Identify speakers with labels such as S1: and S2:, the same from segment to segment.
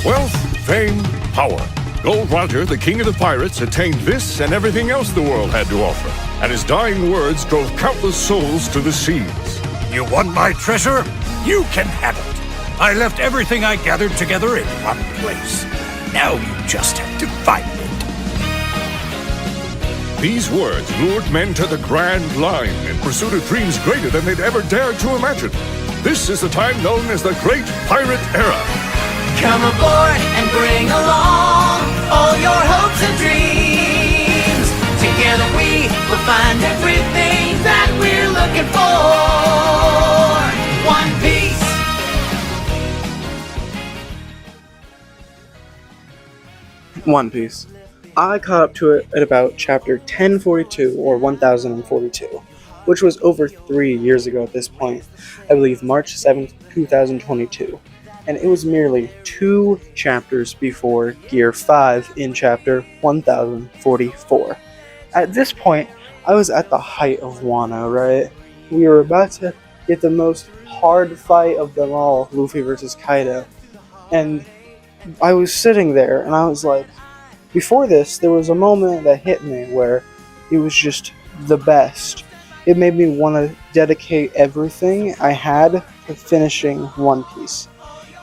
S1: Wealth, fame, power. Gold Roger, the king of the pirates, attained this and everything else the world had to offer, and his dying words drove countless souls to the seas.
S2: You want my treasure? You can have it. I left everything I gathered together in one place. Now you just have to find it.
S1: These words lured men to the Grand Line in pursuit of dreams greater than they'd ever dared to imagine. This is the time known as the Great Pirate Era.
S3: Come aboard and bring along all your hopes and dreams. Together we will find everything that we're looking for. One Piece.
S4: One Piece. I caught up to it at about chapter 1042 or 1042, which was over 3 years ago at this point. I believe March 7th, 2022. And it was merely 2 chapters before Gear 5 in chapter 1044. At this point, I was at the height of Wano, right? We were about to get the most hard fight of them all, Luffy versus Kaido. And I was sitting there, and I was like, before this, there was a moment that hit me where it was just the best. It made me want to dedicate everything I had to finishing One Piece.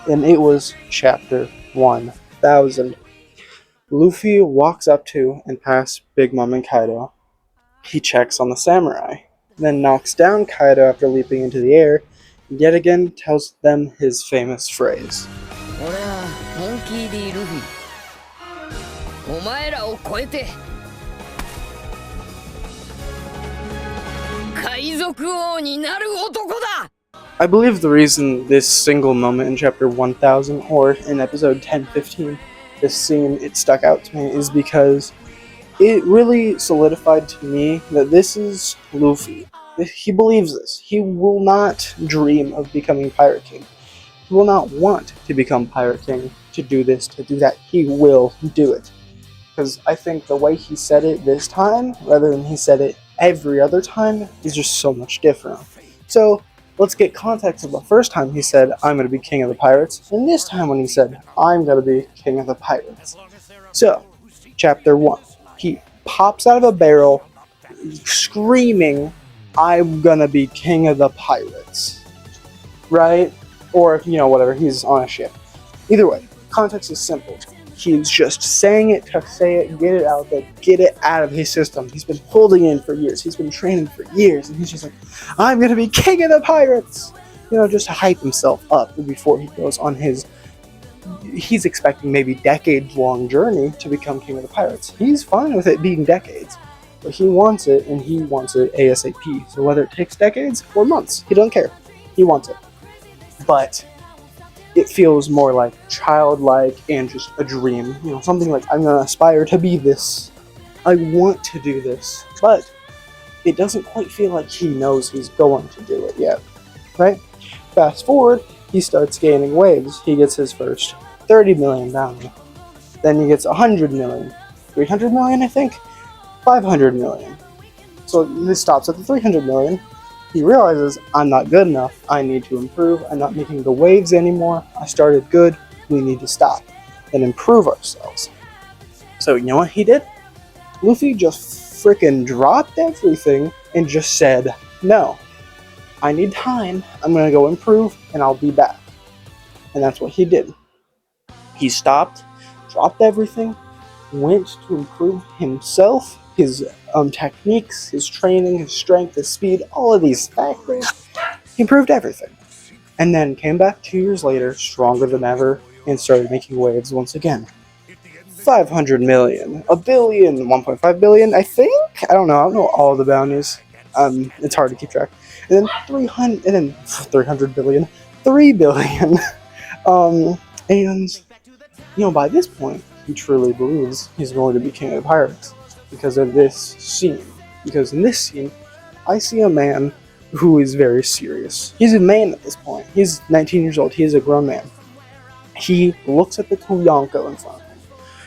S4: And it was chapter 1000. Luffy walks up to and past Big Mom and Kaido. He checks on the samurai, then knocks down Kaido after leaping into the air, and yet again tells them his famous phrase. I believe the reason this single moment in chapter 1000 or in episode 1015, this scene, it stuck out to me is because it really solidified to me that this is Luffy. He believes this. He will not dream of becoming Pirate King. He will not want to become Pirate King, to do this, to do that. He will do it. Because I think the way he said it this time, rather than he said it every other time, is just so much different. So, let's get context of the first time he said, I'm going to be king of the pirates, and this time when he said, I'm going to be king of the pirates. So, chapter 1. He pops out of a barrel, screaming, I'm going to be king of the pirates. Right? Or, whatever, he's on a ship. Either way, context is simple. He's just saying it to say it, get it out there, get it out of his system. He's been holding it in for years. He's been training for years. And he's just like, I'm going to be king of the pirates. Just to hype himself up before he goes on he's expecting maybe decades-long journey to become king of the pirates. He's fine with it being decades. But he wants it, and he wants it ASAP. So whether it takes decades or months, he doesn't care. He wants it. But it feels more like childlike and just a dream. Something like, I'm going to aspire to be this. I want to do this. But it doesn't quite feel like he knows he's going to do it yet. Right? Fast forward, he starts gaining waves. He gets his first 30 million bounty. Then he gets 100 million. 300 million, I think? 500 million. So this stops at the 300 million. He realizes, I'm not good enough, I need to improve, I'm not making the waves anymore, I started good, we need to stop and improve ourselves. So you know what he did? Luffy just freaking dropped everything and just said, no, I need time, I'm going to go improve and I'll be back. And that's what he did. He stopped, dropped everything, went to improve himself, his techniques, his training, his strength, his speed, all of these factors. He improved everything. And then came back 2 years later, stronger than ever, and started making waves once again. 500 million, a billion, 1.5 billion, I think? I don't know all the bounties. It's hard to keep track. And then 300 billion, 3 billion. And, by this point, he truly believes he's going to be king of the pirates. Because of this scene. Because in this scene, I see a man who is very serious. He's a man at this point. He's 19 years old. He is a grown man. He looks at the two Yonko in front of him.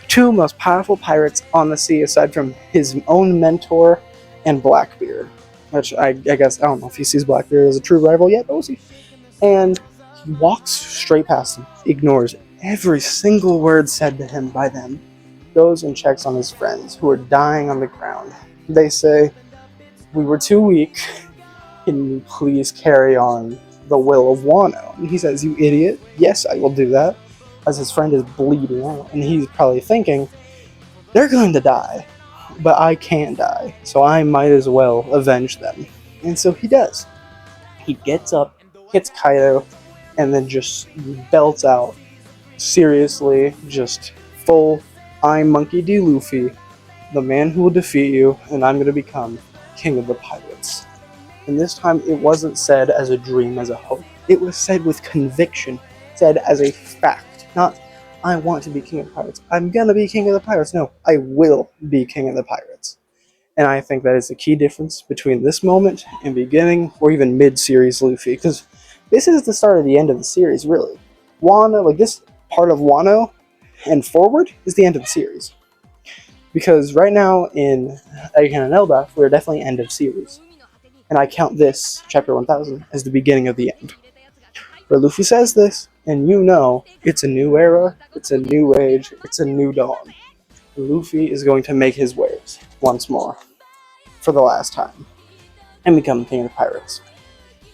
S4: 2 most powerful pirates on the sea aside from his own mentor and Blackbeard. Which I guess, I don't know if he sees Blackbeard as a true rival yet, but we'll see. And He walks straight past them, ignores every single word said to him by them, goes and checks on his friends who are dying on the ground. They say, "We were too weak. Can you please carry on the will of Wano?" And he says, "You idiot. Yes, I will do that." As his friend is bleeding out. And he's probably thinking, they're going to die, but I can't die. So I might as well avenge them. And so he does. He gets up, hits Kaido, and then just belts out, seriously, just full, "I'm Monkey D. Luffy, the man who will defeat you, and I'm going to become King of the Pirates." And this time it wasn't said as a dream, as a hope. It was said with conviction, said as a fact. Not, "I want to be King of the Pirates. I'm going to be King of the Pirates." No, "I will be King of the Pirates." And I think that is the key difference between this moment and beginning or even mid-series Luffy. Because this is the start of the end of the series, really. Wano, like this part of Wano and forward, is the end of the series. Because right now in Egghead and Elbaf, we're definitely end of series. And I count this, chapter 1000, as the beginning of the end. Where Luffy says this, and you know it's a new era, it's a new age, it's a new dawn. Luffy is going to make his waves once more, for the last time, and become King of the Pirates.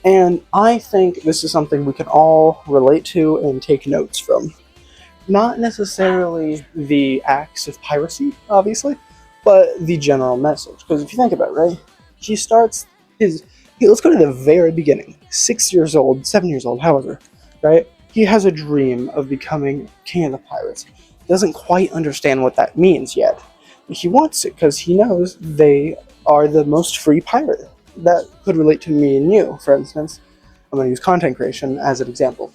S4: And I think this is something we can all relate to and take notes from. Not necessarily the acts of piracy, obviously, but the general message. Because if you think about it, right, he starts let's go to the very beginning. 6 years old, 7 years old, however, right? He has a dream of becoming King of the Pirates. Doesn't quite understand what that means yet. But he wants it because he knows they are the most free pirate. That could relate to me and you, for instance. I'm going to use content creation as an example.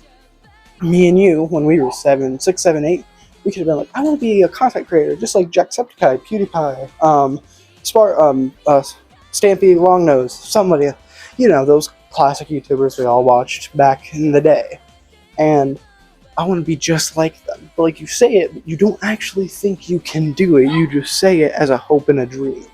S4: Me and you, when we were 6, 7, 8, we could have been like, "I want to be a content creator, just like Jacksepticeye, PewDiePie, Stampy Longnose, somebody, those classic YouTubers we all watched back in the day." And I want to be just like them. But like, you say it, but you don't actually think you can do it. You just say it as a hope and a dream.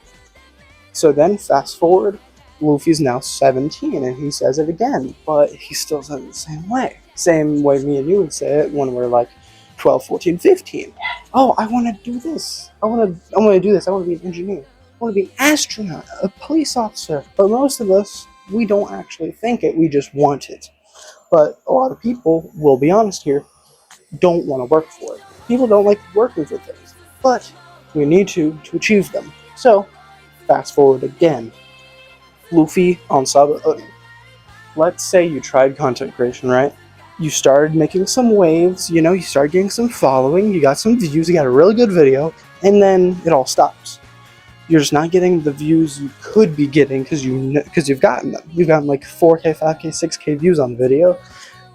S4: So then, fast forward, Luffy's now 17, and he says it again, but he still says it the same way. Same way me and you would say it when we're like 12, 14, 15. "Oh, I want to do this. I want to do this. I want to be an engineer. I want to be an astronaut, a police officer." But most of us, we don't actually think it. We just want it. But a lot of people, we'll be honest here, don't want to work for it. People don't like working for things, but we need to achieve them. So, fast forward again. Luffy on Saba Uni. Let's say you tried content creation, right? You started making some waves, you started getting some following, you got some views, you got a really good video, and then it all stops. You're just not getting the views you could be getting because you've gotten them. You've gotten like 4K, 5K, 6K views on video,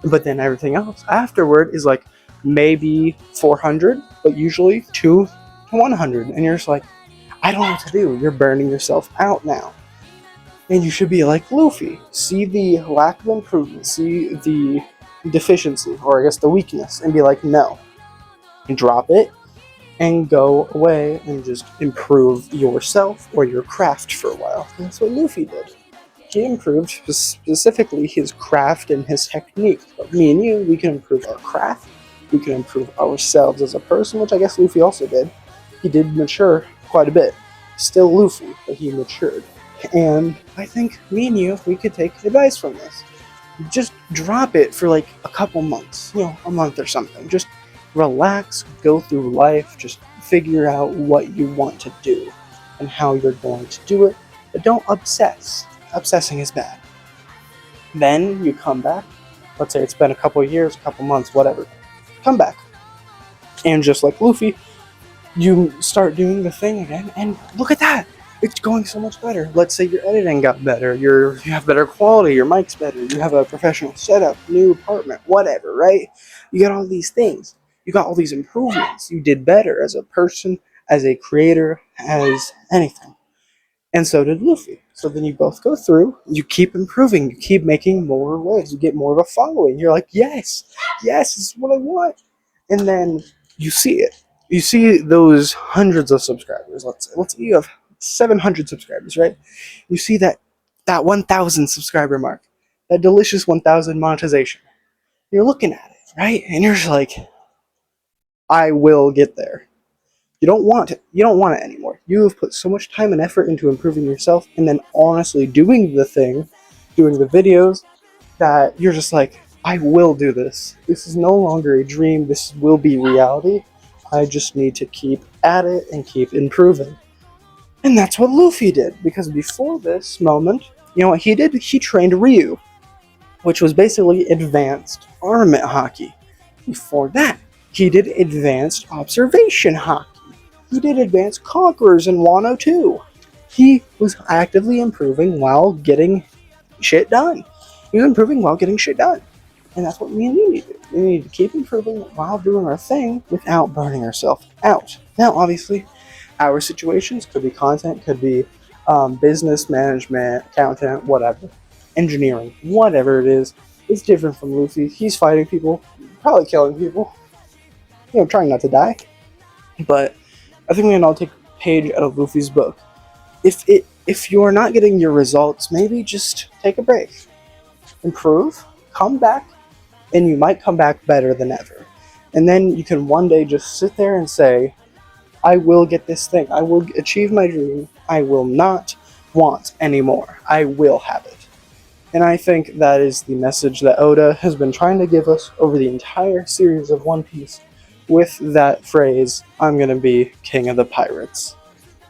S4: but then everything else afterward is like maybe 400, but usually 2 to 100, and you're just like, "I don't know what to do." You're burning yourself out now. And you should be like Luffy. See the lack of improvement, see the deficiency, or I guess the weakness, and be like, "No." And drop it, and go away and just improve yourself or your craft for a while. And that's what Luffy did. He improved specifically his craft and his technique. But me and you, we can improve our craft, we can improve ourselves as a person, which I guess Luffy also did. He did mature quite a bit. Still Luffy, but he matured. And I think me and you, we could take advice from this. Just drop it for like a couple months, a month or something. Just relax, go through life, just figure out what you want to do and how you're going to do it, but don't obsess. Obsessing is bad. Then you come back, let's say it's been a couple years, a couple months, whatever. Come back. And just like Luffy, you start doing the thing again, and look at that! It's going so much better. Let's say your editing got better, you have better quality, your mic's better, you have a professional setup, new apartment, whatever, right? You got all these things. You got all these improvements. You did better as a person, as a creator, as anything. And so did Luffy. So then you both go through, you keep improving, you keep making more waves, you get more of a following. You're like, yes, this is what I want. And then you see it. You see those hundreds of subscribers. Let's say you have 700 subscribers, right? You see that 1,000 subscriber mark, that delicious 1,000 monetization. You're looking at it, right? And you're just like, I will get there. You don't want it. You don't want it anymore. You have put so much time and effort into improving yourself and then honestly doing the thing, doing the videos, that you're just like, I will do this. This is no longer a dream. This will be reality. I just need to keep at it and keep improving. And that's what Luffy did, because before this moment, you know what he did? He trained Ryu, which was basically advanced armament hockey. Before that, he did advanced observation hockey. He did advanced conquerors in Wano 2. He was actively improving while getting shit done. He was improving while getting shit done. And that's what me and you need to do. We need to keep improving while doing our thing without burning ourselves out. Now, obviously, our situations could be content, could be business management, accountant, whatever, engineering, whatever it is. It's different from Luffy. He's fighting people, probably killing people, trying not to die. But I think we can all take a page out of Luffy's book. If you're not getting your results, maybe just take a break, improve, come back, and you might come back better than ever. And then you can one day just sit there and say, I will get this thing. I will achieve my dream. I will not want anymore. I will have it. And I think that is the message that Oda has been trying to give us over the entire series of One Piece with that phrase, I'm going to be king of the pirates.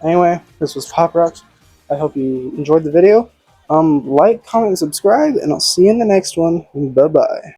S4: Anyway, this was Pop Rocks. I hope you enjoyed the video. Like, comment, and subscribe, and I'll see you in the next one. Bye-bye.